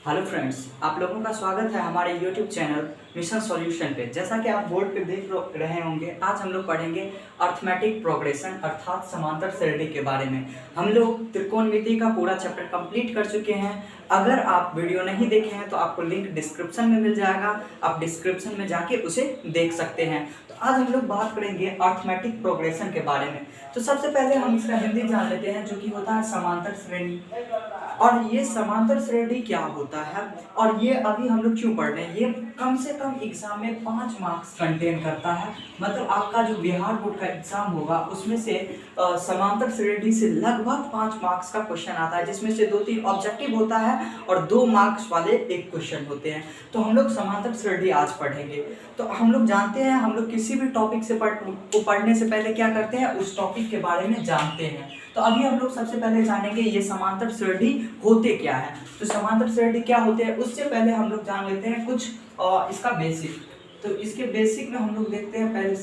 Hello friends, आप लोगों का स्वागत है हमारे यूट्यूब चैनल मिशन सॉल्यूशन पे। जैसा कि आप बोर्ड पे देख रहे होंगे, आज हम लोग पढ़ेंगे अर्थमेटिक प्रोग्रेशन अर्थात समांतर श्रेणी के बारे में। हम लोग त्रिकोणमिति का पूरा चैप्टर कंप्लीट कर चुके हैं। अगर आप वीडियो नहीं देखे हैं तो आपको लिंक डिस्क्रिप्शन में मिल जाएगा, आप डिस्क्रिप्शन में जाके उसे देख सकते हैं। तो आज हम लोग बात करेंगे अर्थमेटिक प्रोग्रेशन के बारे में। तो सबसे पहले हम इसका हिंदी जान लेते हैं, जो कि होता है समांतर श्रेणी। और ये समांतर श्रेणी क्या होता है और ये अभी हम लोग क्यों पढ़ रहे हैं, ये कम से कम एग्जाम में 5 मार्क्स कंटेन करता है। मतलब आपका जो बिहार बोर्ड का एग्जाम होगा उसमें से समांतर श्रेणी से लगभग 5 मार्क्स का क्वेश्चन आता है, जिसमें से 2-3 ऑब्जेक्टिव होता है और 2 मार्क्स वाले एक क्वेश्चन होते हैं। तो हम लोग समांतर श्रेणी आज पढ़ेंगे। तो हम लोग जानते हैं, हम लोग किसी भी टॉपिक से पढ़ने से पहले क्या करते हैं, उस टॉपिक के बारे में जानते हैं। तो अभी हम लोग सबसे पहले जानेंगे ये समांतर श्रेणी होते क्या है। तो समांतर श्रेणी क्या होते हैं उससे पहले हम लोग जान लेते हैं कुछ इसका बेसिक। तो इसके बेसिक में हम लोग देखते हैं पहले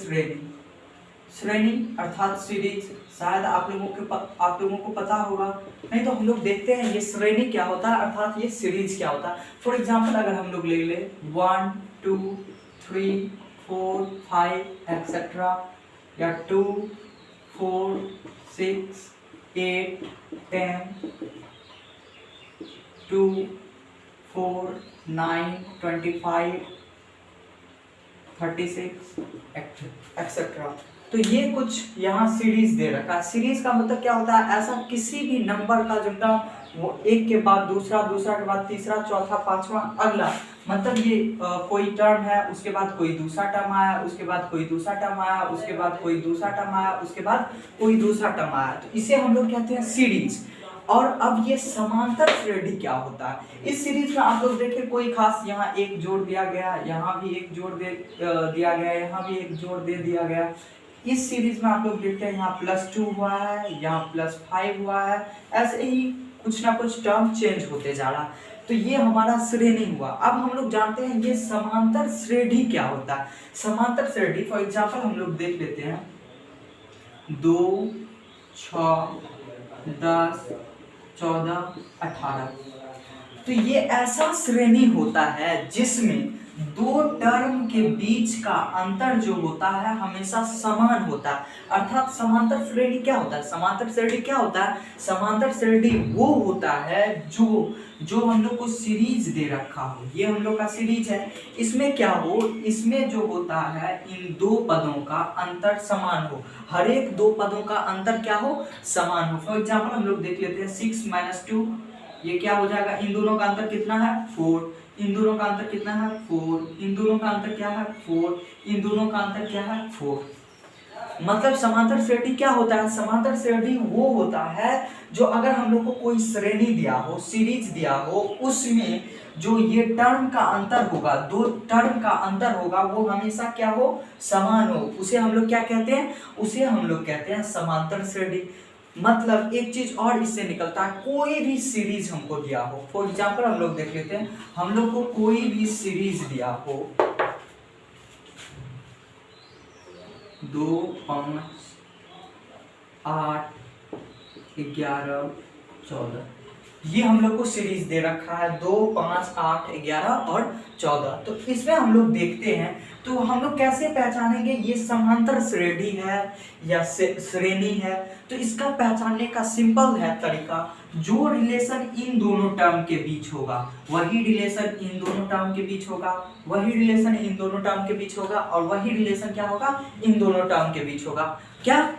श्रेणी अर्थात सीरीज। शायद आप लोगों को पता होगा, नहीं तो हम लोग देखते हैं ये श्रेणी क्या होता है अर्थात ये सीरीज क्या होता है। फॉर एग्जाम्पल अगर हम लोग ले ले 1 2 3 4 5 एक्सेट्रा, या 2 4 6 8 10 2 4 9 25 36 एक्सेट्रा। तो ये कुछ यहाँ सीरीज दे रखा है। सीरीज का मतलब क्या होता है, ऐसा किसी भी नंबर का जो टर्म वो एक के बाद दूसरा, दूसरा के बाद तीसरा, चौथा, पांचवा, अगला, मतलब ये कोई टर्म है, उसके बाद कोई दूसरा टर्म आया, उसके बाद कोई दूसरा टर्म आया, उसके बाद कोई दूसरा टर्म आया, उसके बाद कोई दूसरा टर्म आया। तो इसे हम लोग कहते हैं सीरीज। और अब ये समांतर श्रेणी क्या होता है, इस सीरीज में आप लोग देखिए कोई खास, यहाँ एक जोड़ दिया गया, यहाँ भी एक जोड़ दिया गया, यहाँ भी एक जोड़ दे दिया गया। इस सीरीज में आप लोग देखते हैं यहाँ +2 हुआ है, यहाँ +5 हुआ है, ऐसे ही कुछ ना कुछ टर्म चेंज होते जा रहा। तो ये हमारा श्रेणी हुआ। अब हम लोग जानते हैं ये समांतर श्रेणी क्या होता है। समांतर श्रेणी फॉर एग्जाम्पल हम लोग देख लेते हैं 2 6 10 14 18। तो ये ऐसा श्रेणी होता है जिसमें 2 टर्म के बीच का अंतर जो होता है हमेशा समान होता है। अर्थात समांतर श्रेणी क्या होता है, समांतर श्रेणी क्या होता है, समांतर श्रेणी वो होता है जो हम लोग को सीरीज दे रखा हो। ये हम लोग का सीरीज है। इसमें क्या हो, इसमें जो होता है इन 2 पदों का अंतर समान हो। हर एक 2 पदों का अंतर क्या हो, समान हो। फॉर एग्जाम्पल हम लोग देख लेते हैं 6 - 2, ये क्या हो जाएगा, इन दोनों का अंतर कितना है 4, इन दोनों का अंतर कितना है 4, इन दोनों का अंतर क्या है 4, इन दोनों का अंतर क्या है 4। मतलब समांतर श्रेणी क्या होता है, समांतर श्रेणी वो होता है जो अगर हम लोग को कोई श्रेणी दिया हो, सीरीज दिया हो, उसमें जो ये टर्म का अंतर होगा, 2 टर्म का अंतर होगा, वो हमेशा क्या हो, समान हो। उसे हम लोग क्या कहते हैं, उसे हम लोग कहते हैं समांतर श्रेणी। मतलब एक चीज और इससे निकलता है, कोई भी सीरीज हमको दिया हो। फॉर एग्जाम्पल हम लोग देख लेते हैं, हम लोग को कोई भी सीरीज दिया हो 2 5 8 11 14, ये हम लोग को सीरीज दे रखा है 2 5 8 11 और 14। तो इसमें हम लोग देखते हैं, तो हम लोग कैसे पहचानेंगे ये समांतर श्रेणी है या श्रेणी है। तो इसका पहचानने का सिंपल है तरीका, जो रिलेशन इन दोनों टर्म के बीच होगा वही रिलेशन इन दोनों टर्म के बीच होगा, वही रिलेशन इन दोनों टर्म के बीच होगा, और वही रिलेशन क्या होगा, इन दोनों टर्म के बीच होगा। क्या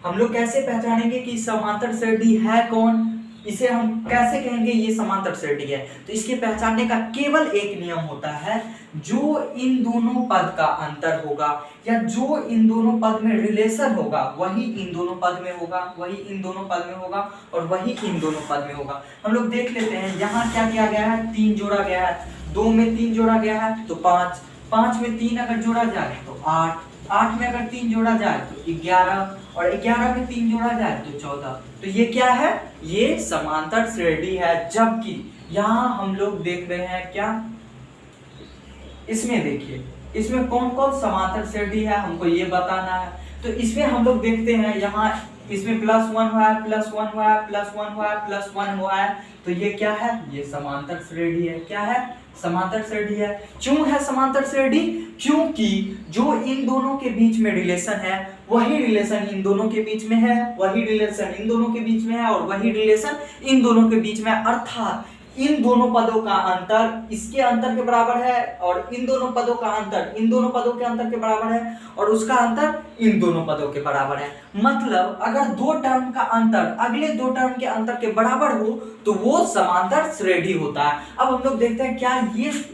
हम लोग कैसे पहचानेंगे कि समांतर श्रेणी है कौन, इसे हम कैसे कहेंगे ये समांतर श्रेणी है। तो इसके पहचानने का केवल एक नियम होता है, जो इन दोनों पद का अंतर होगा या जो इन दोनों पद में रिलेशन होगा वही इन दोनों पद में होगा, वही इन दोनों पद में होगा, और वही इन दोनों पद में होगा। हम लोग देख लेते हैं, यहाँ क्या किया गया है, 3 जोड़ा गया है, 2 में 3 जोड़ा गया है तो 5, 5 में 3 अगर जोड़ा जाए तो 8, 8 में अगर 3 जोड़ा जाए तो 11, और 11 में 3 जोड़ा जाए तो 14। तो ये क्या है, ये समांतर श्रेणी है। जबकि यहाँ हम लोग देख रहे हैं क्या, इसमें देखिए, इसमें कौन कौन समांतर श्रेणी है हमको ये बताना है। तो इसमें हम लोग देखते हैं यहाँ इसमें +1 हुआ है, +1 हुआ है, +1 हुआ है, +1 हुआ है, तो ये क्या है? ये समांतर श्रेणी है। क्या है? समांतर श्रेणी है। क्यों है समांतर श्रेणी? क्योंकि जो इन दोनों के बीच में रिलेशन है वही रिलेशन इन दोनों के बीच में है, वही रिलेशन इन दोनों के बीच में है, और वही रिलेशन इन दोनों के बीच में, अर्थात इन दोनों पदों का अंतर इसके अंतर के बराबर है, और इन दोनों पदों का अंतर इन दोनों पदों के अंतर के बराबर है, और उसका अंतर इन दोनों पदों के बराबर है। मतलब अगर दो टर्म का अंतर अगले दो टर्म के अंतर के बराबर हो तो वो समांतर श्रेणी होता है। अब हम लोग देखते हैं क्या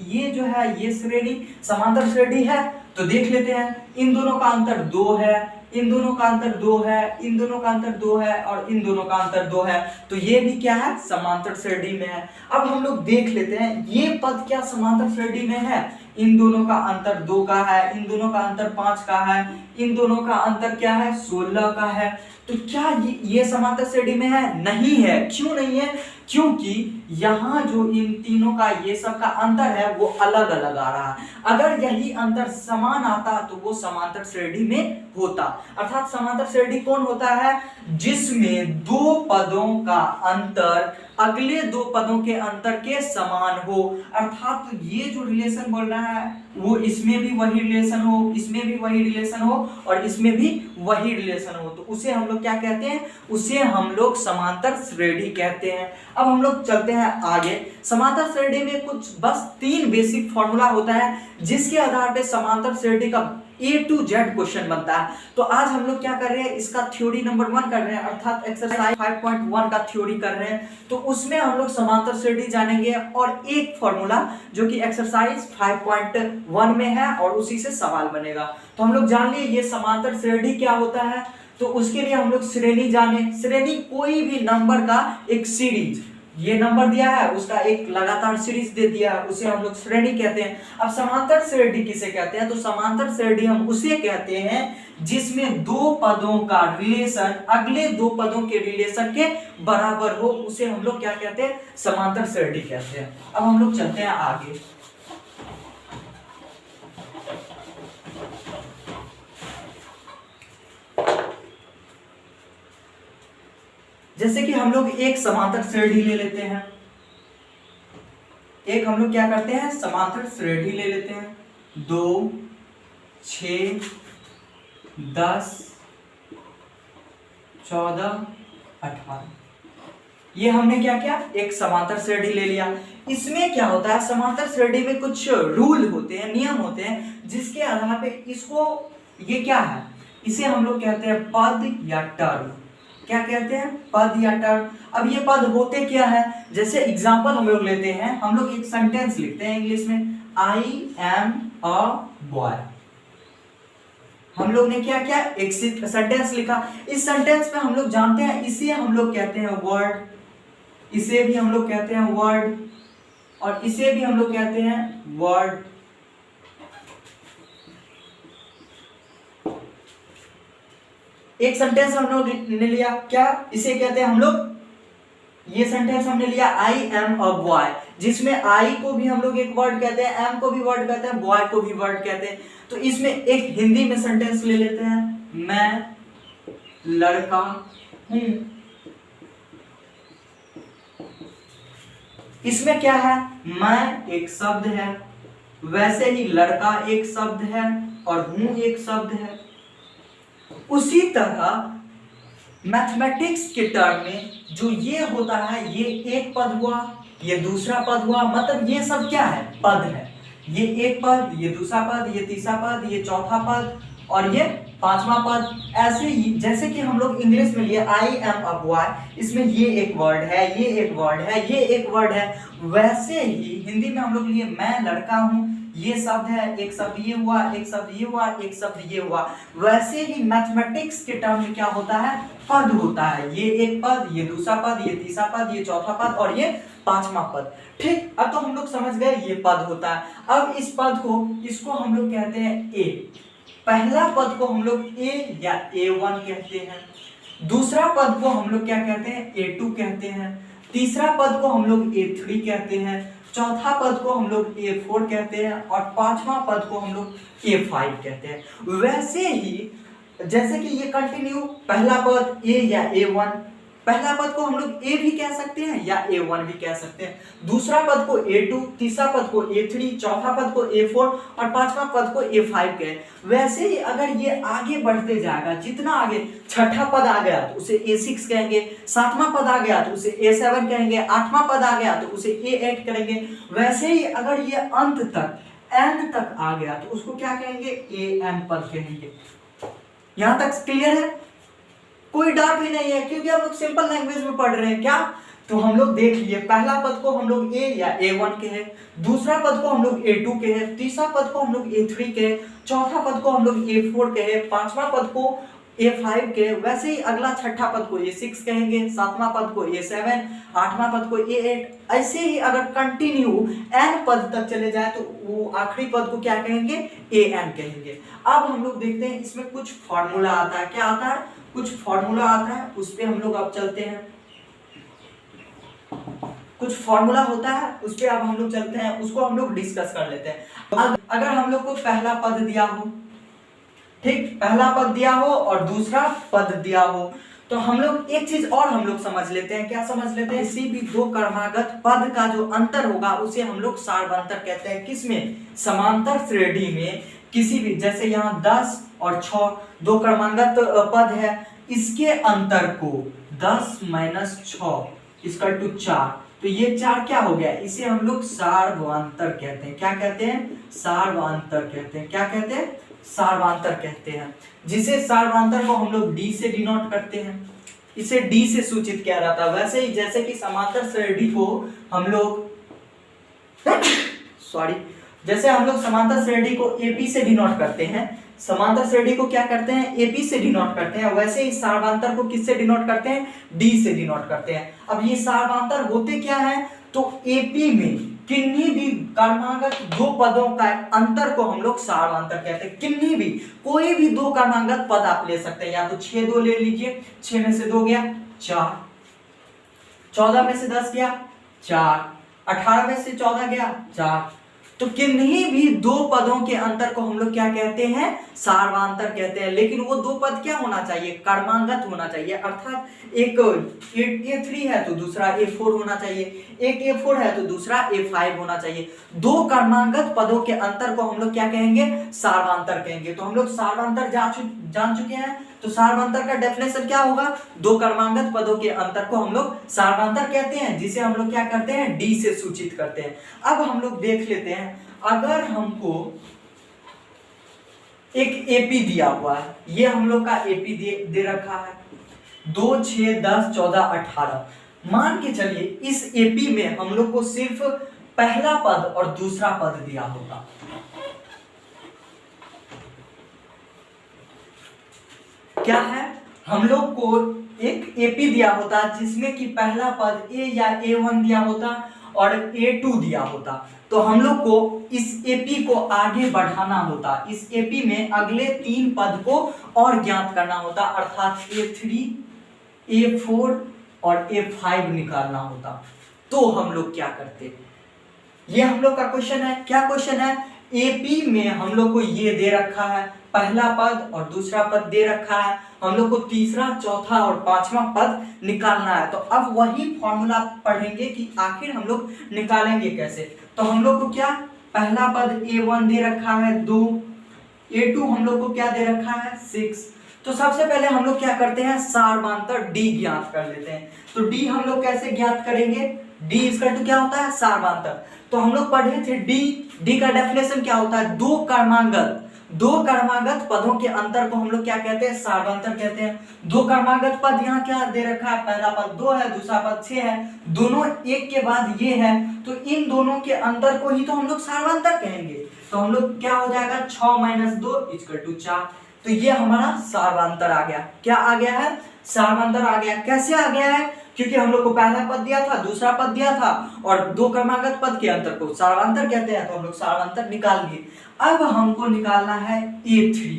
ये जो है ये श्रेणी समांतर श्रेणी है, तो देख लेते हैं। इन दोनों का अंतर 2 है, इन दोनों का अंतर 2 है, इन दोनों का अंतर 2 है, और इन दोनों का अंतर 2 है, तो ये भी क्या है? समांतर श्रेणी में है। अब हम लोग देख लेते हैं ये पद क्या समांतर श्रेणी में है। इन दोनों का अंतर 2 का है, इन दोनों का अंतर 5 का है, इन दोनों का अंतर क्या है? 16 का है। तो क्या ये समांतर श्रेणी में है? नहीं है। क्यों नहीं है? क्योंकि यहाँ जो इन तीनों का ये सब का अंतर है वो अलग अलग आ रहा है। अगर यही अंतर समान आता तो वो समांतर श्रेणी में होता। अर्थात समांतर श्रेणी कौन होता है? जिसमें दो पदों का अंतर अगले दो पदों के अंतर के समान हो। अर्थात ये जो रिलेशन बोल रहा है वो इसमें भी वही रिलेशन हो, इसमें भी वही रिलेशन हो, और इसमें भी वही रिलेशन हो, तो उसे हम लोग क्या कहते हैं? उसे हम लोग समांतर श्रेणी कहते हैं। अब हम लोग चलते हैं आगे। समांतर श्रेणी में कुछ बस 3 बेसिक फॉर्मूला होता है जिसके आधार पे समांतर श्रेणी का A to Z क्वेश्चन बनता है। तो आज हम लोग क्या कर रहे हैं? इसका थ्योरी नंबर 1 कर रहे हैं, अर्थात एक्सरसाइज 5.1 का थ्योरी कर रहे हैं। तो उसमें हम लोग समांतर श्रेणी जानेंगे और एक फॉर्मूला जो कि एक्सरसाइज 5.1 में है और उसी से सवाल बनेगा। तो हम लोग जान लिए ये समांतर श्रेणी क्या होता है। तो उसके लिए हम लोग श्रेणी जाने। श्रेणी कोई भी नंबर का एक सीरीज, ये नंबर दिया है उसका एक लगातार सीरीज दे दिया है, उसे हम लोग श्रेणी कहते हैं। अब समांतर श्रेणी किसे कहते हैं? तो समांतर श्रेणी हम उसे कहते हैं जिसमें दो पदों का रिलेशन अगले दो पदों के रिलेशन के बराबर हो, उसे हम लोग क्या कहते हैं? समांतर श्रेणी कहते हैं। अब हम लोग चलते हैं आगे। जैसे कि हम लोग एक समांतर श्रेणी ले लेते हैं, एक हम लोग क्या करते हैं? समांतर श्रेणी ले लेते हैं। 2, 6, 10, 14, 18, ये हमने क्या किया? एक समांतर श्रेणी ले लिया। इसमें क्या होता है? समांतर श्रेणी में कुछ रूल होते हैं, नियम होते हैं, जिसके आधार पे इसको, ये क्या है? इसे हम लोग कहते हैं पद या टर्म। क्या कहते हैं? पद या टर्म। अब ये पद होते क्या है? जैसे एग्जांपल हम लोग लेते हैं, हम लोग एक सेंटेंस लिखते हैं इंग्लिश में, आई एम अ बॉय। हम लोग ने क्या किया? एक सेंटेंस लिखा। इस सेंटेंस में हम लोग जानते हैं इसे हम लोग कहते हैं वर्ड, इसे भी हम लोग कहते हैं वर्ड, और इसे भी हम लोग कहते हैं वर्ड। एक सेंटेंस हम लोग ने लिया, क्या इसे कहते हैं हम लोग? ये सेंटेंस हमने लिया आई एम अ बॉय, जिसमें आई को भी हम लोग एक वर्ड कहते हैं, एम को भी वर्ड कहते हैं, बॉय को भी वर्ड कहते हैं। तो इसमें एक हिंदी में सेंटेंस ले लेते हैं, मैं लड़का हूं। इसमें क्या है? मैं एक शब्द है, वैसे ही लड़का एक शब्द है और हूं एक शब्द है। उसी तरह मैथमेटिक्स के टर्म में जो ये होता है, ये एक पद हुआ, ये दूसरा पद हुआ, मतलब ये सब क्या है? पद है। ये एक पद, ये दूसरा पद, ये तीसरा पद, ये चौथा पद, और ये पांचवा पद। ऐसे ही जैसे कि हम लोग इंग्लिश में लिए आई एम अ बॉय, इसमें ये एक वर्ड है, ये एक वर्ड है, ये एक वर्ड है। वैसे ही हिंदी में हम लोग लिए मैं लड़का हूं, ये शब्द है, एक शब्द ये हुआ, एक शब्द ये हुआ, एक शब्द ये हुआ। वैसे ही मैथमेटिक्स के टर्म में क्या होता है? पद होता है। ये एक पद, ये दूसरा पद, ये तीसरा पद, ये चौथा पद, और ये पांचवा पद। ठीक, अब तो हम लोग समझ गए ये पद होता है। अब इस पद को, इसको हम लोग कहते हैं ए। पहला पद को हम लोग ए या A1 कहते हैं। दूसरा पद को हम लोग क्या कहते हैं? A2 कहते हैं। तीसरा पद को हम लोग A3 कहते हैं। चौथा पद को हम लोग A4 कहते हैं, और पांचवा पद को हम लोग A5 कहते हैं। वैसे ही जैसे कि ये कंटिन्यू पहला पद ए या A1, पहला पद को हम लोग ए भी कह सकते हैं या A1 भी कह सकते हैं, दूसरा पद को A2, तीसरा पद को A3, चौथा पद को A4 और पांचवा पद को A5 कहे। वैसे ही अगर ये आगे बढ़ते जाएगा, जितना आगे छठा पद आ गया तो उसे A6 कहेंगे, सातवां पद आ गया तो उसे A7 कहेंगे, आठवां पद आ गया तो उसे A8 करेंगे। वैसे ही अगर ये अंत तक n तक आ गया तो उसको क्या कहेंगे, AN पद कहेंगे। यहां तक क्लियर है? कोई डाउट भी नहीं है, क्योंकि हम लोग सिंपल लैंग्वेज में पढ़ रहे हैं। क्या? तो हम लोग देख लिए, पहला पद को हम लोग ए या A1 कहे, दूसरा पद को हम लोग A2 कहे, तीसरा पद को हम लोग A3 कहे, चौथा पद को हम लोग A4 कहे, पांचवा पद को A5 कहे। वैसे ही अगला छठा पद को A6 कहेंगे, सातवां पद को A7, आठवां पद को A8। ऐसे ही अगर कंटिन्यू n पद तक चले जाए तो वो आखिरी पद को क्या कहेंगे, AN कहेंगे। अब हम लोग देखते हैं इसमें कुछ फॉर्मूला आता है। क्या आता है? कुछ फॉर्मूला आता है, उस पे हम लोग अब चलते हैं। कुछ फॉर्मूला होता है, उस पे अब हम लोग चलते हैं, उसको हम लोग डिस्कस कर लेते हैं। अगर हम लोग को पहला पद दिया हो, ठीक, पहला पद दिया हो और दूसरा पद दिया हो, तो हम लोग एक चीज और हम लोग समझ लेते हैं। क्या समझ लेते हैं? किसी भी दो क्रमागत पद का जो अंतर होगा उसे हम लोग सार्वंतर कहते हैं। किसमें? समांतर श्रेणी में किसी भी, जैसे यहाँ 10 और 6 दो क्रमागत पद है, इसके अंतर को 10 - 6 = 4, तो ये 4 क्या हो गया, इसे हम लोग सार्वंतर कहते हैं। क्या कहते हैं? सार्वंतर कहते हैं। क्या कहते हैं? सार्वंतर कहते हैं। जिसे सार्वंतर को हम लोग D से डिनोट करते हैं, इसे D से सूचित किया जाता है। वैसे ही जैसे कि समांतर श्रेणी को हम लोग जैसे हम लोग समांतर श्रेणी को AP से डिनोट करते हैं, समांतर श्रेणी को क्या करते हैं, AP से डिनोट करते हैं, वैसे ही सार्वंतर को किससे डिनोट करते हैं, D से डिनोट करते हैं। अब ये सार्वंतर होते क्या है, तो AP में किन्हीं भी क्रमागत दो पदों का अंतर को हम लोग सार्वंतर कहते हैं। किन्हीं भी, कोई भी दो क्रमागत पद आप ले सकते हैं, या तो 6 2 ले लीजिए, 6 में से 2 गया 4, 14 में से 10 गया 4, 18 में से 14 गया 4। तो किन्हीं भी दो पदों के अंतर को हम लोग क्या कहते हैं, सार्वंतर कहते हैं। लेकिन वो दो पद क्या होना चाहिए, क्रमागत होना चाहिए। अर्थात एक A3 है तो दूसरा A4 होना चाहिए, एक A4 है तो दूसरा A5 होना चाहिए। दो क्रमागत पदों के अंतर को हम लोग क्या कहेंगे, सार्वंतर कहेंगे। तो हम लोग सार्वंतर जान चुके हैं। तो सार्वंतर का डेफिनेशन क्या होगा, दो क्रमागत पदों के अंतर को हम लोग सार्वंतर कहते हैं, जिसे हम लोग क्या करते हैं, D से सूचित करते हैं। अब हम लोग देख लेते हैं, अगर हमको एक AP दिया हुआ है, ये हम लोग का AP दे रखा है 2 6 10 14 18। मान के चलिए इस AP में हम लोग को सिर्फ पहला पद और दूसरा पद दिया होगा। क्या है, हम लोग को एक AP दिया होता जिसमें कि पहला पद A या A1 दिया होता और A2 दिया होता। तो हम लोग को इस AP को आगे बढ़ाना होता, इस AP में अगले 3 पद को और ज्ञात करना होता, अर्थात A3 A4 और A5 निकालना होता। तो हम लोग क्या करते, ये हम लोग का क्वेश्चन है। क्या क्वेश्चन है, AP में हम लोग को ये दे रखा है, पहला पद और दूसरा पद दे रखा है, हम लोग को तीसरा चौथा और पांचवा पद निकालना है। तो अब वही फॉर्मूला पढ़ेंगे कि आखिर हम लोग निकालेंगे कैसे। तो हम लोग को क्या, पहला पद A1 दे रखा है 2, A2 हम लोग को क्या दे रखा है 6। तो सबसे पहले हम लोग क्या करते हैं, सार्वंतर D ज्ञात कर लेते हैं। तो D हम लोग कैसे ज्ञात करेंगे, D इसका क्या होता है, सार्वंतर। तो हम लोग पढ़े थे D का डेफिनेशन क्या होता है, दो क्रमागत पदों के अंतर को हम लोग क्या कहते हैं, सार्वंतर कहते हैं। दो क्रमागत पद यहाँ क्या दे रखा है, पहला पद 2 है, दूसरा पद 6 है, दोनों एक के बाद ये है, तो इन दोनों के अंतर को ही तो हम लोग सार्वंतर कहेंगे। तो हम लोग क्या हो जाएगा, 6 - 2 = 4। तो ये हमारा सार्वंतर आ गया। क्या आ गया है, सार्वंतर आ गया। कैसे आ गया है, क्योंकि हम लोग को पहला पद दिया था, दूसरा पद दिया था और दो क्रमागत पद के अंतर को सार्वंतर कहते हैं। तो हम लोग सार्वंतर निकाल लिए। अब हमको निकालना है A3।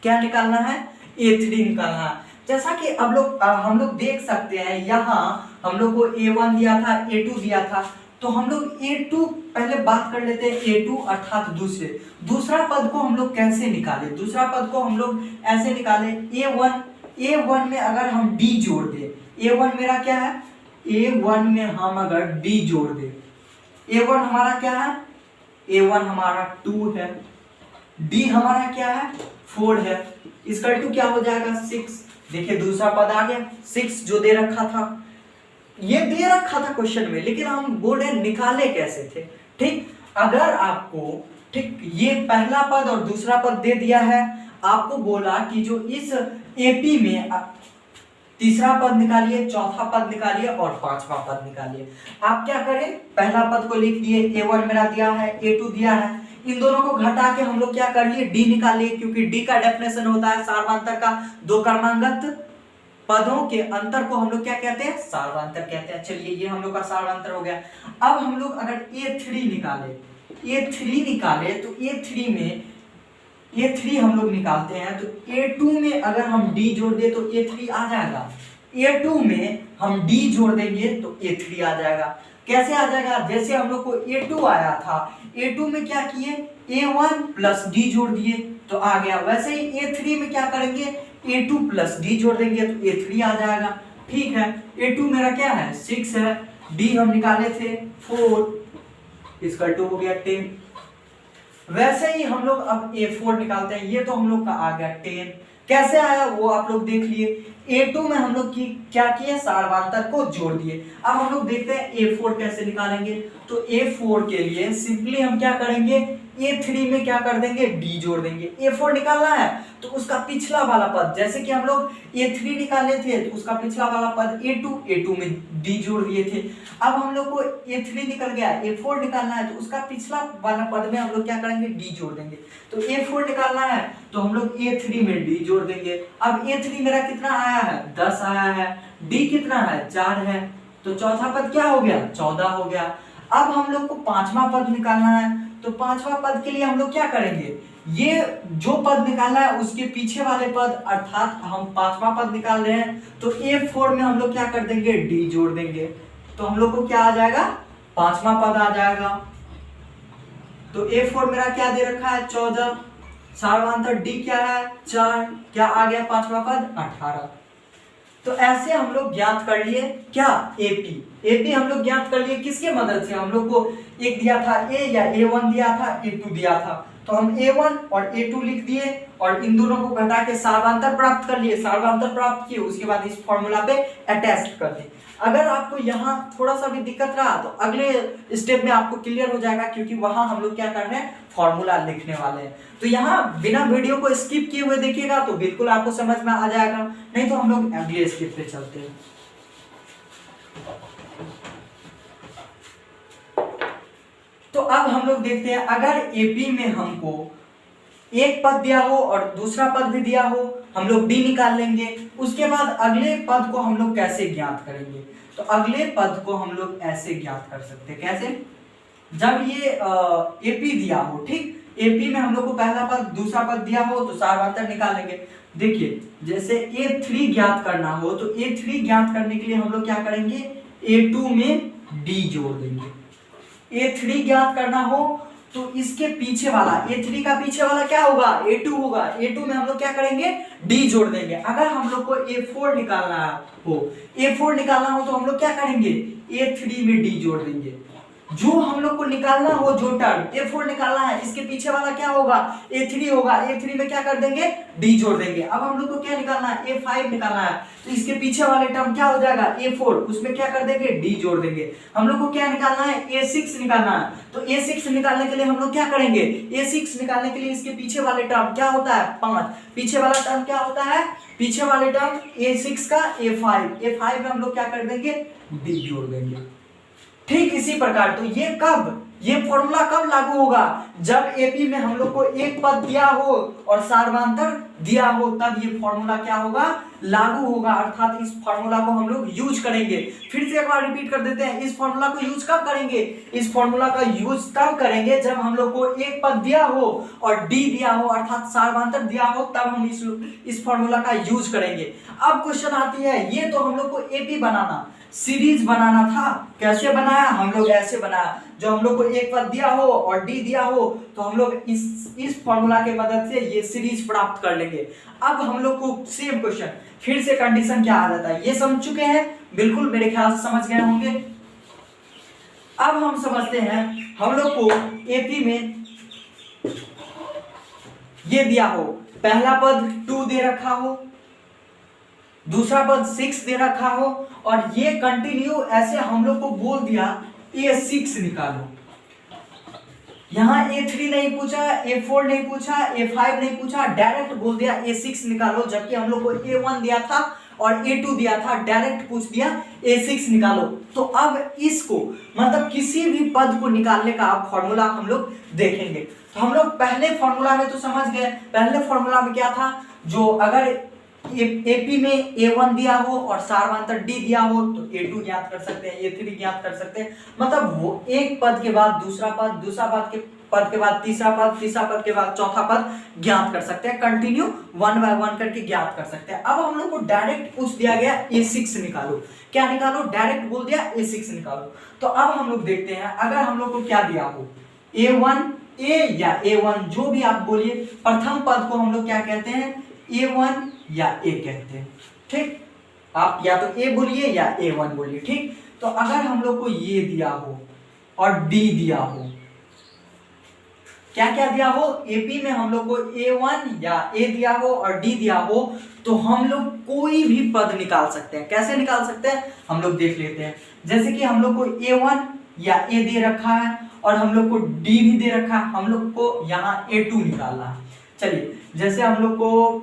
क्या निकालना है, A3 निकालना है। जैसा कि अब हम लोग देख सकते हैं, यहाँ हम लोग को A1 दिया था, A2 दिया था, तो हम लोग A2 पहले बात कर लेते हैं। A2 अर्थात दूसरा पद को हम लोग कैसे निकाले, दूसरा पद को हम लोग ऐसे निकाले A1 में अगर हम D जोड़ दे, A1 मेरा क्या है, A1 में हम अगर D जोड़ दे, A1 हमारा क्या है, A1 हमारा 2 है, D हमारा क्या है 4 है, इसका 2 क्या हो जाएगा 6। देखिए दूसरा पद आ गया 6 जो दे रखा था, ये दे रखा था क्वेश्चन में, लेकिन हम बोल रहे हैं निकाले कैसे थे। ठीक, अगर आपको ठीक ये पहला पद और दूसरा पद दे दिया है, आपको बोला कि जो इस एपी में तीसरा पद निकालिए, चौथा पद निकालिए और पांचवा पद निकालिए। आप क्या करें, पहला पद को लिख दिए, A1 मेरा दिया है, A2 दिया है, इन दोनों को घटा के हम लोग क्या कर लिए, D निकालिए, क्योंकि D का डेफिनेशन होता है सार्वधातुक का दो क्रमांगत पदों के अंतर को हम लोग क्या कहते हैं, सार्वधातुक कहते हैं। चलिए ये हम लोग का सार्वधातुक हो गया। अब हम लोग अगर A3 निकाले तो A3 हम लोग निकालते हैं, तो A2 में अगर हम D जोड़ दे तो A3 आ जाएगा, A2 में हम D जोड़ देंगे तो A3 आ जाएगा। कैसे आ जाएगा, जैसे हम लोग को A2 आया था, A2 में क्या किए, A1 प्लस D जोड़ दिए तो आ गया, वैसे ही A3 में क्या करेंगे, A2 प्लस D जोड़ देंगे तो A3 आ जाएगा। ठीक है, A2 मेरा क्या है 6 है, D हम निकाले थे 4, इसका 2 हो गया 10। वैसे ही हम लोग अब A4 निकालते हैं, ये तो हम लोग का आ गया 10। कैसे आया वो आप लोग देख लिए, A2 में हम लोग क्या किए, सार्वधातुक को जोड़ दिए। अब हम लोग देखते हैं A4 कैसे निकालेंगे। तो A4 के लिए सिंपली हम क्या करेंगे, A3 में क्या कर देंगे, D जोड़ देंगे। A4 निकालना है तो उसका पिछला वाला पद, जैसे कि हम लोग A3 निकाले थे तो उसका पिछला वाला पद A2 में D जोड़ दिए थे। अब हम लोग को A3 निकल गया, A4 निकालना है तो उसका पिछला वाला पद में हम लोग क्या करेंगे, D जोड़ देंगे। तो A4 निकालना है तो हम लोग A3 में D जोड़ देंगे। अब A3 मेरा कितना आया है, 10 आया है, D कितना है 4 है, तो चौथा पद क्या हो गया, 14 हो गया। अब हम लोग को पांचवा पद निकालना है, तो पांचवा पद के लिए हम लोग क्या करेंगे, ये जो पद निकालना है उसके पीछे वाले पद, अर्थात हम पांचवा पद निकाल रहे हैं तो A4 में हम लोग क्या कर देंगे, D जोड़ देंगे, तो हम लोग को क्या आ जाएगा, पांचवा पद आ जाएगा। तो A4 मेरा क्या दे रखा है 14, सार्वधातुक D क्या है 4, क्या आ गया पांचवा पद 18। तो ऐसे हम लोग ज्ञात कर लिए क्या, एपी हम लोग ज्ञात कर लिए किसके मदद से, हम लोग को एक दिया था A या A1 दिया था, A2 दिया था, तो हम A1 और A2 लिख दिए और इन दोनों को घटा के सार्वधातुक प्राप्त कर लिए। सार्वधातुक प्राप्त किए उसके बाद इस फॉर्मूला पे अटैच कर दिए। अगर आपको यहाँ थोड़ा सा भी दिक्कत रहा तो अगले स्टेप में आपको क्लियर हो जाएगा, क्योंकि वहां हम लोग क्या कर रहे हैं, फॉर्मूला लिखने वाले हैं। तो यहाँ बिना वीडियो को स्किप किए हुए देखिएगा तो बिल्कुल आपको समझ में आ जाएगा, नहीं तो हम लोग अगले स्टेप पे चलते हैं। तो अब हम लोग देखते हैं, अगर एपी में हमको एक पद दिया हो और दूसरा पद भी दिया हो, हम लोग डी निकाल लेंगे। उसके बाद अगले पद को हम लोग कैसे ज्ञात करेंगे, तो अगले पद को हम लोग ऐसे ज्ञात कर सकते हैं। कैसे, जब ये एपी दिया हो, ठीक, एपी में हम लोग को पहला पद दूसरा पद दिया हो तो सार्वधातुक निकालेंगे। देखिए जैसे A3 ज्ञात करना हो तो A3 ज्ञात करने के लिए हम लोग क्या करेंगे, A2 में D जोड़ देंगे। A3 ज्ञात करना हो तो इसके पीछे वाला, A3 का पीछे वाला क्या होगा, A2 होगा। A2 में हम लोग क्या करेंगे, D जोड़ देंगे। अगर हम लोग को A4 निकालना हो तो हम लोग क्या करेंगे, A3 में D जोड़ देंगे। जो हम लोग को निकालना हो, जो टर्म A4 निकालना है, इसके पीछे वाला क्या होगा, A3 होगा। A3 में क्या कर देंगे, D जोड़ देंगे। अब हम लोग को क्या निकालना है, A5 निकालना है, तो इसके पीछे वाले टर्म क्या हो जाएगा, A4, उसमें क्या कर देंगे, D जोड़ देंगे। हम लोग को क्या निकालना है, A6 निकालना है, तो A6 निकालने के लिए हम लोग क्या करेंगे, A6 निकालने के लिए इसके पीछे वाले टर्म क्या होता है, 5, पीछे वाला टर्म क्या होता है, पीछे वाले टर्म A6 का A5 में हम लोग क्या कर देंगे, D जोड़ देंगे। ठीक इसी प्रकार, तो ये फॉर्मूला कब लागू होगा, जब एपी में हम लोग को एक पद दिया हो और सार्वधातुक दिया हो, तब ये फॉर्मूला क्या होगा, लागू होगा। अर्थात इस फॉर्मूला को हम लोग यूज करेंगे। फिर से एक बार रिपीट कर देते हैं, इस फॉर्मूला को यूज कब करेंगे, इस फॉर्मूला का यूज तब करेंगे जब हम लोग को एक पद दिया हो और डी दिया हो, अर्थात सार्वधातुक दिया हो, तब हम इस फॉर्मूला का यूज करेंगे। अब क्वेश्चन आती है, ये तो हम लोग को एपी बनाना, सीरीज बनाना था। कैसे बनाया, हम लोग ऐसे बनाया, जो हम लोग को एक पद दिया हो और डी दिया हो तो हम लोग इस फॉर्मूला के मदद से ये सीरीज प्राप्त कर लेंगे। अब हम लोग को सेम क्वेश्चन, फिर से कंडीशन क्या आ जाता है, ये समझ चुके हैं, बिल्कुल मेरे ख्याल से समझ गए होंगे। अब हम समझते हैं, हम लोग को एपी में ये दिया हो, पहला पद 2 दे रखा हो, दूसरा पद 6 दे रखा हो, और ये कंटिन्यू ऐसे हम लोग को बोल दिया A6 निकालो। यहां A3 नहीं पूछा, A4 नहीं पूछा, A5 नहीं पूछा, डायरेक्ट बोल दिया A6 निकालो, जबकि हम लोग को A1 दिया था और A2 दिया था, डायरेक्ट पूछ दिया A6 निकालो। तो अब इसको मतलब किसी भी पद को निकालने का फॉर्मूला हम लोग देखेंगे। तो हम लोग पहले फॉर्मूला में तो समझ गए, पहले फॉर्मूला में क्या था, जो अगर एपी में A1 दिया हो और सारवांतर D दिया हो तो A2 ज्ञात कर सकते हैं, A3 ज्ञात कर सकते हैं। मतलब वो एक पद के बाद दूसरा पद, दूसरा पद के बाद तीसरा पद, तीसरा पद के बाद चौथा पद ज्ञात कर सकते हैं, कंटिन्यू 1 बाय 1 करके ज्ञात कर सकते हैं। अब हम लोग को डायरेक्ट पूछ दिया गया A6 निकालो, क्या निकालो, डायरेक्ट बोल दिया A6 निकालो। तो अब हम लोग देखते हैं, अगर हम लोग को क्या दिया हो, A1 A या A1 जो भी आप बोलिए, प्रथम पद को हम लोग क्या कहते हैं, A1 या A कहते हैं। ठीक, आप या तो A बोलिए या A1 बोलिए। ठीक, तो अगर हम लोग को ये दिया हो और D दिया हो, क्या क्या दिया हो, एपी में हम लोग को A1 या A दिया हो और D दिया हो, तो हम लोग कोई भी पद निकाल सकते हैं। कैसे निकाल सकते हैं, हम लोग देख लेते हैं। जैसे कि हम लोग को A1 या A दे रखा है और हम लोग को D भी दे रखा है, हम लोग को यहाँ A2 निकालना है। चलिए, जैसे हम लोग को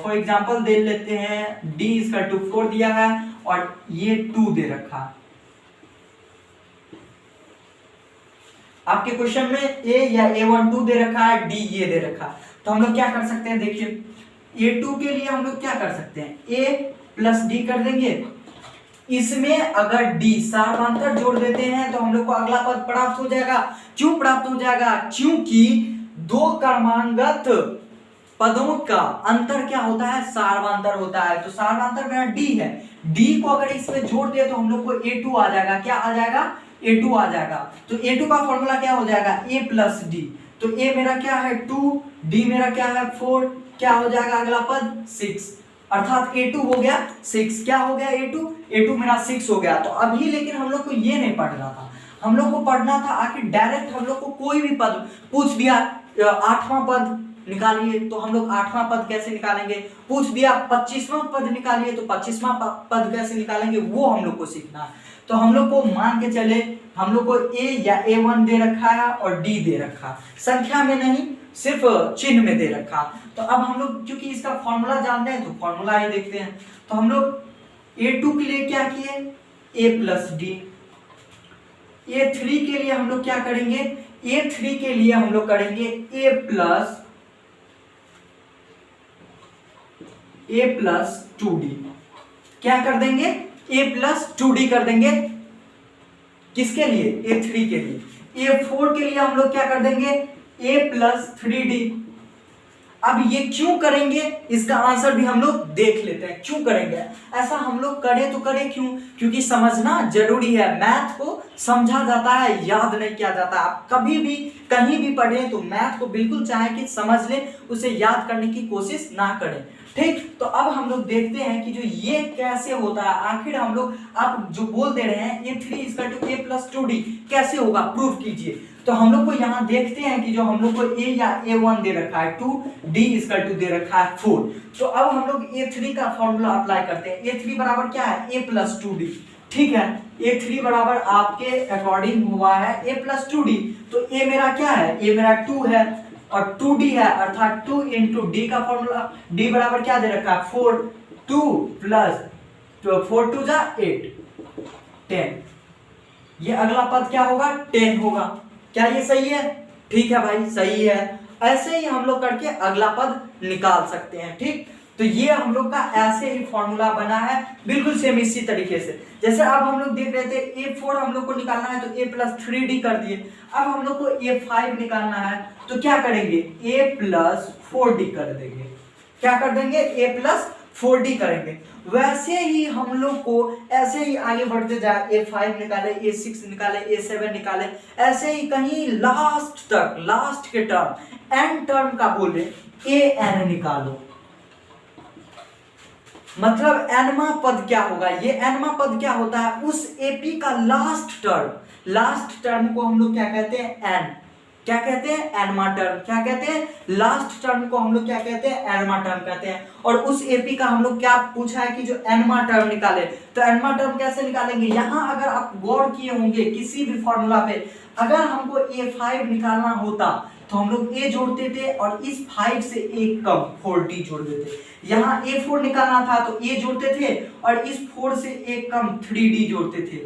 फॉर एग्जांपल दे लेते हैं, D = 4 दिया है और ये 2 दे रखा है। आपके क्वेश्चन में A या A1 2 दे रखा है, D ये दे रखा है, तो हम लोग क्या कर सकते हैं, देखिए A2 के लिए हम लोग क्या कर सकते हैं, A + D कर देंगे। इसमें अगर D सारवांतर जोड़ देते हैं तो हम लोग को अगला पद प्राप्त हो जाएगा। क्यों प्राप्त हो जाएगा, क्योंकि दो क्रमांगत पदों का अंतर क्या होता है, सारवांतर होता है। तो सारवांतर मेरा D है, D को अगर इसमें जोड़ दिया तो हम लोग को A2 आ जाएगा। क्या आ जाएगा, A2 आ जाएगा। तो A2 का फॉर्मूला क्या हो जाएगा, A + D। तो A मेरा क्या है 2, D मेरा क्या है 4, क्या हो जाएगा अगला पद 6, अर्थात A2 हो गया 6। क्या हो गया A2 मेरा 6 हो गया। तो अभी लेकिन हम लोग को ये नहीं पढ़ना था, हम लोग को पढ़ना था आखिर डायरेक्ट हम लोग को कोई भी पद पूछ दिया, 8वां पद निकालिए, तो हम लोग 8वां पद कैसे निकालेंगे, पूछ दिया 25वां पद निकालिए तो 25वां पद कैसे निकालेंगे, वो हम लोग को सीखना है। तो हम लोग को मान के चले, हम लोग को A या A1 दे रखा है और D दे रखा, संख्या में नहीं सिर्फ चिन्ह में दे रखा। तो अब हम लोग क्योंकि इसका फॉर्मूला जानते हैं तो फॉर्मूला ही देखते हैं। तो हम लोग A2 के लिए क्या किए, A + D। A3 के लिए हम लोग क्या करेंगे, A3 के लिए हम लोग करेंगे A + 2D। क्या कर देंगे, A + 2D कर देंगे। किसके लिए, A3 के लिए। A4 के लिए हम लोग क्या कर देंगे, A + 3D। अब ये क्यों करेंगे, इसका आंसर भी हम लोग देख लेते हैं, क्यों करेंगे ऐसा हम लोग करें तो करें क्यों, क्योंकि समझना जरूरी है। मैथ को समझा जाता है, याद नहीं किया जाता। आप कभी भी कहीं भी पढ़ें तो मैथ को बिल्कुल चाहे कि समझ लें, उसे याद करने की कोशिश ना करें। ठीक, तो अब हम लोग देखते हैं कि जो ये कैसे होता है। आखिर हम लोग, आप जो बोल दे रहे हैं A3 = A + 2D कैसे होगा, प्रूव कीजिए। तो हम लोग को यहाँ देखते हैं कि जो हम लोग को A या A1 दे रखा है 2, D = दे रखा है 4। तो अब हम लोग A3 का फॉर्मूला अप्लाई करते हैं। A3 बराबर क्या है, A + 2D। ठीक है, A3 बराबर आपके अकॉर्डिंग हुआ है A + 2D। तो A मेरा क्या है, A मेरा 2 है और 2D है, अर्थात 2 × D का फॉर्मूला, D बराबर क्या दे रखा है 4, 2 + 4 2 जा 8, 10। ये अगला पद क्या होगा, 10 होगा। क्या ये सही है, ठीक है भाई सही है। ऐसे ही हम लोग करके अगला पद निकाल सकते हैं। ठीक, तो ये हम लोग का ऐसे ही फॉर्मूला बना है, बिल्कुल सेम इसी तरीके से। जैसे अब हम लोग देख रहे थे A4 हम लोग को निकालना है तो A + 3D कर दिए। अब हम लोग को A5 निकालना है तो क्या करेंगे, A + 4D कर देंगे। क्या कर देंगे, A + 4D करेंगे। वैसे ही हम लोग को ऐसे ही आगे बढ़ते जाए, A5 निकाले, A6 निकाले, A7 निकाले, ऐसे ही कहीं लास्ट तक, लास्ट के टर्म n टर्म का बोले AN निकालो। मतलब nवां पद क्या होगा, ये nवां पद क्या होता है, उस AP का लास्ट टर्म, लास्ट टर्म को हम लोग क्या कहते हैं, n, क्या कहते हैं, nवां टर्म। क्या कहते हैं, लास्ट टर्म को हम लोग क्या कहते हैं, nवां टर्म कहते हैं। और उस एपी का हम लोग क्या पूछा है कि जो nवां टर्म निकाले, तो nवां टर्म कैसे निकालेंगे, यहां अगर आप गौर किए होंगे किसी भी फॉर्मूला पे, अगर हमको A5 निकालना होता तो हम लोग A जोड़ते थे और इस 5 से एक कम 4D जोड़ देते। यहाँ A4 निकालना था तो A जोड़ते थे और इस 4 से एक कम 3D जोड़ते थे।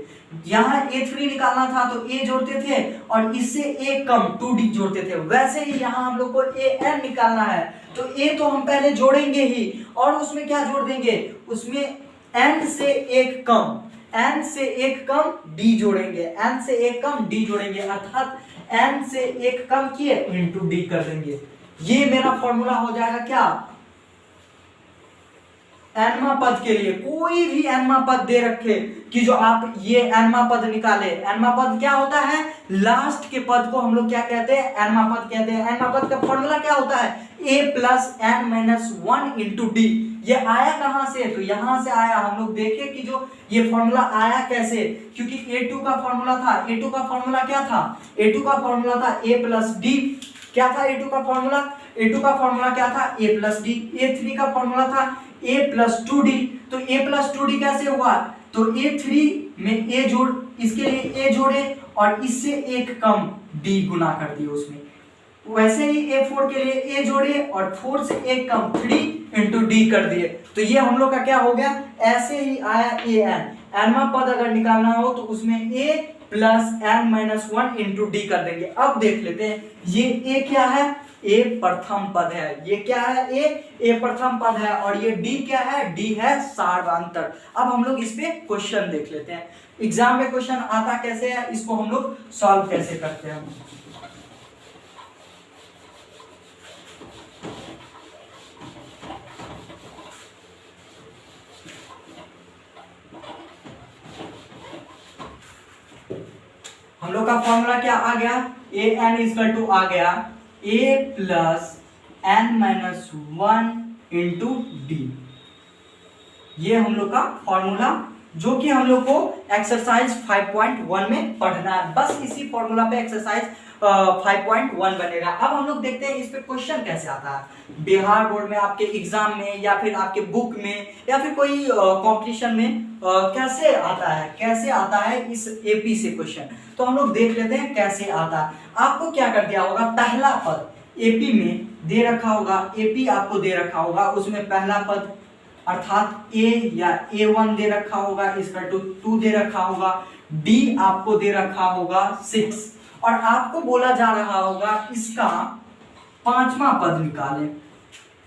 यहाँ A3 निकालना था तो A जोड़ते थे और इससे एक कम 2D जोड़ते थे। वैसे ही यहाँ हम लोग को AN निकालना है तो A तो हम पहले जोड़ेंगे ही और उसमें क्या जोड़ देंगे, उसमें N से एक कम, n से एक कम d जोड़ेंगे, n से एक कम d जोड़ेंगे, अर्थात n से एक कम किए इंटू d कर देंगे। ये मेरा फॉर्मूला हो जाएगा क्या, nवां पद के लिए कोई भी nवां पद दे रखे कि जो आप ये nवां पद निकाले, nवां पद क्या होता है, लास्ट के पद को हम लोग क्या कहते हैं, nवां पद कहते हैं। nवां पद का फॉर्मूला क्या होता है, a plus n minus 1 into D. ये आया कहां से, तो यहां से आया। हम लोग देखे कि जो ये फॉर्मूला आया कैसे, क्योंकि a2 का फॉर्मूला था, a2 का फॉर्मूला क्या था, a2 का फॉर्मूला था a प्लस डी। क्या था a2 का फॉर्मूला, a2 का फॉर्मूला क्या था, a प्लस डी। a3 का फॉर्मूला था a प्लस 2d। तो a प्लस 2d कैसे हुआ, तो a3 में a जोड़, इसके लिए a जोड़े और इससे एक कम d गुना कर दिए उसमें। वैसे ही a4 के लिए a जोड़े और 4 से एक कम 3 इंटू डी कर दिए। तो ये हम लोग का क्या हो गया, ऐसे ही आया an। nवां पद अगर निकालना हो तो उसमें a plus n minus 1 into D कर देंगे। अब देख लेते हैं ये a क्या है, a प्रथम पद है। ये क्या है, a प्रथम पद है और ये d क्या है, d है सार्वधातुक। अब हम लोग इस पे क्वेश्चन देख लेते हैं, एग्जाम में क्वेश्चन आता कैसे है, इसको हम लोग सॉल्व कैसे करते हैं। हम लोग का फॉर्मूला क्या आ गया, ए एन इक्वल टू आ गया a plus n minus 1 into D. ये हम लोग का फॉर्मूला जो कि हम लोग को एक्सरसाइज 5.1 में पढ़ना है। बस इसी फॉर्मूला पे एक्सरसाइज 5.1 बनेगा। अब हम लोग देखते हैं इस पे क्वेश्चन कैसे आता है बिहार बोर्ड में, आपके एग्जाम में या फिर आपके बुक में या फिर कोई कंपटीशन में कैसे आता है इस एपी से क्वेश्चन। तो हम लोग देख लेते हैं कैसे आता है। आपको क्या कर दिया होगा, पहला पद एपी में दे रखा होगा, एपी आपको दे रखा होगा, उसमें पहला पद अर्थात a या a1 दे रखा होगा, इसका 2 दे रखा होगा, d आपको दे रखा होगा 6 और आपको बोला जा रहा होगा इसका पांचवा पद निकाले।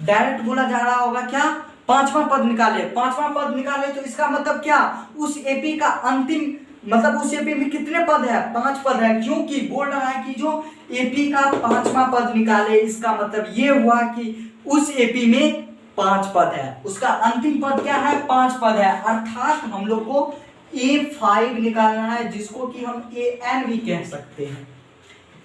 डायरेक्ट बोला जा रहा होगा क्या, पांचवा पद निकाले। पांचवा पद निकाले तो इसका मतलब क्या, उस एपी का अंतिम मतलब उस एपी में कितने पद है, 5 पद है। क्योंकि बोल रहा है कि जो एपी का पांचवा पद निकाले, इसका मतलब ये हुआ कि उस एपी में 5 पद है, उसका अंतिम पद क्या है, 5 पद है। अर्थात हम लोग को A5 निकालना है जिसको कि हम AN भी कह सकते हैं।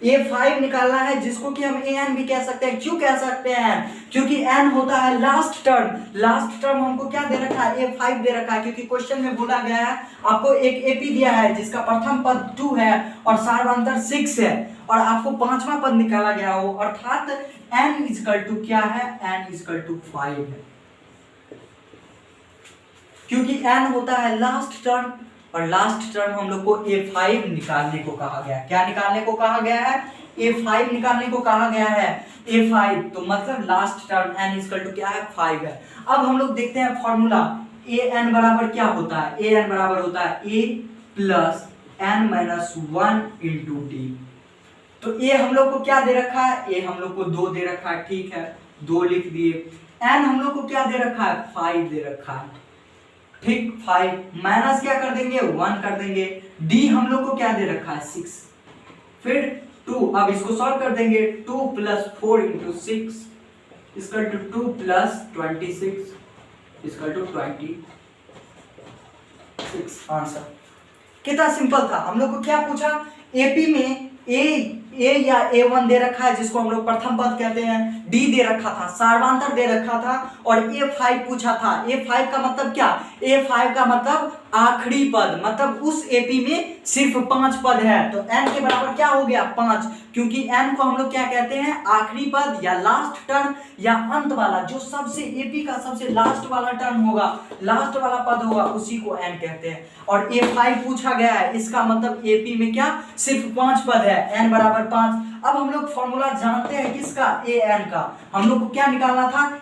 A5 निकालना है जिसको कि हम AN भी कह सकते हैं। क्यों कह सकते हैं, क्योंकि N होता है लास्ट टर्म। लास्ट टर्म हमको क्या दे रखा है, A5 दे रखा है, क्योंकि क्वेश्चन में बोला गया है आपको एक AP दिया है जिसका प्रथम पद 2 है और सार्वधातुक 6 है और आपको पांचवा पद निकाला गया हो, अर्थात n इक्वल टू क्या है, n इक्वल टू 5 है। क्योंकि n होता है लास्ट टर्म और लास्ट टर्म हम लोग को A5 निकालने को कहा गया है। क्या निकालने को कहा गया है, A5 निकालने को कहा गया है। A5 तो मतलब last term n equal to क्या है, 5 है। अब हम लोग देखते हैं फॉर्मूला, an बराबर क्या होता है, an बराबर होता है a plus n minus 1 into D. तो a हम लोग को क्या दे रखा है, a हम लोग को 2 दे रखा है, ठीक है 2 लिख दिए। n हम लोग को क्या दे रखा है, 5 दे रखा है, ठीक 5 माइनस क्या कर देंगे, 1 कर देंगे। d हम लोग को क्या दे रखा है, 6, फिर 2। अब इसको सॉल्व कर देंगे, 2 plus 4 into 6 equal to 2 plus 26। Equal to 26 answer. कितना सिंपल था। हम लोग को क्या पूछा, एपी में ए या A1 दे रखा है जिसको हम लोग प्रथम पद कहते हैं, डी दे रखा था, सार्वधातुक दे रखा था, और A5 पूछा था। A5 का मतलब क्या, A5 का मतलब आखिरी पद, मतलब उस एपी में सिर्फ 5 पद है, तो n के बराबर क्या हो गया 5, क्योंकि n को हम लोग क्या कहते हैं, आखिरी पद या लास्ट टर्म या अंत वाला, जो सबसे एपी का सबसे लास्ट वाला टर्म होगा, लास्ट वाला पद होगा, उसी को n कहते हैं। और A5 पूछा गया है, इसका मतलब एपी में क्या सिर्फ 5 पद है, n बराबर 5। अब हम लोग फॉर्मूला जानते हैं किसका, an का। हम लोग को क्या निकालना था,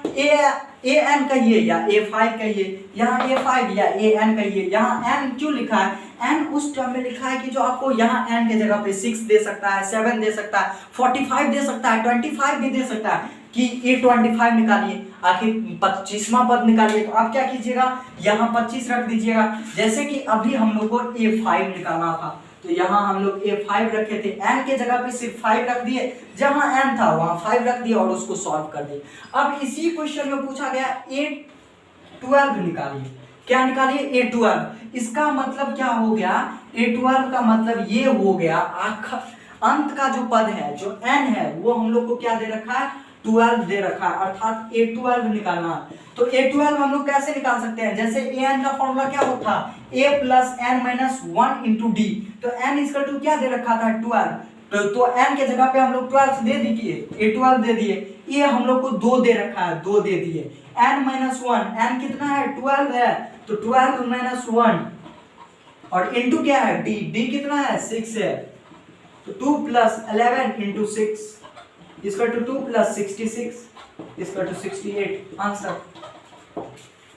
an कहिए या A5 कहिए, यहाँ A5 या an कहिए, यहाँ n क्यों लिखा है, n उस टर्म में लिखा है कि जो आपको यहाँ n के जगह पे 6 दे सकता है, 7 दे सकता है, 45 दे सकता है, 25 भी दे सकता है, कि A25 निकालिए, आखिर 25वां पद निकालिए, तो आप क्या कीजिएगा, यहाँ 25 रख दीजिएगा। जैसे कि अभी हम लोग को A5 निकालना था, तो यहाँ हम लोग A5 रखे थे, n के जगह पे सिर्फ 5 रख दिए, जहां n था वहां 5 रख दिए और उसको सॉल्व कर दिए। अब इसी क्वेश्चन में पूछा गया A12 निकालिए, क्या निकालिए, A12। इसका मतलब क्या हो गया, A12 का मतलब ये हो गया, अंत का जो पद है, जो n है, वो हम लोग को क्या दे रखा है, 12 दे रखा है, अर्थात A12 निकालना। तो A12 हम लोग कैसे निकाल सकते हैं, जैसे an का फॉर्मूला क्या होता है, a plus n minus 1 into D, तो n इक्वल टू क्या दे रखा था 12, तो n के जगह पे हम लोग 12 दे दिए, A12 दे दिए, ये हम लोग को 2 दे रखा है, 2 दे दिए, n माइनस 1, n कितना है 12 है, तो 12 माइनस 1 और इंटू क्या है d, d कितना है 6 है, तो 2 plus 11 into 6 equal to 2 plus 66 equal to 68 answer.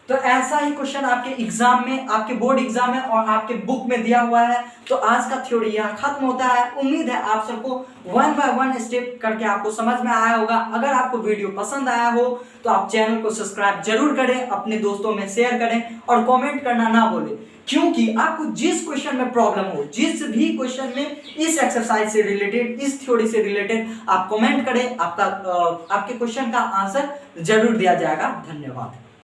तो ऐसा ही क्वेश्चन आपके एग्जाम में, आपके बोर्ड एग्जाम में और आपके बुक में दिया हुआ है। तो आज का थ्योरी यहाँ खत्म होता है। उम्मीद है आप सबको 1 बाय 1 स्टेप करके आपको समझ में आया होगा। अगर आपको वीडियो पसंद आया हो तो आप चैनल को सब्सक्राइब जरूर करें, अपने दोस्तों में शेयर करें और कमेंट करना ना भूलें, क्योंकि आपको जिस क्वेश्चन में प्रॉब्लम हो, जिस भी क्वेश्चन में इस एक्सरसाइज से रिलेटेड, इस थ्योरी से रिलेटेड आप कमेंट करें, आपके क्वेश्चन का आंसर जरूर दिया जाएगा। धन्यवाद।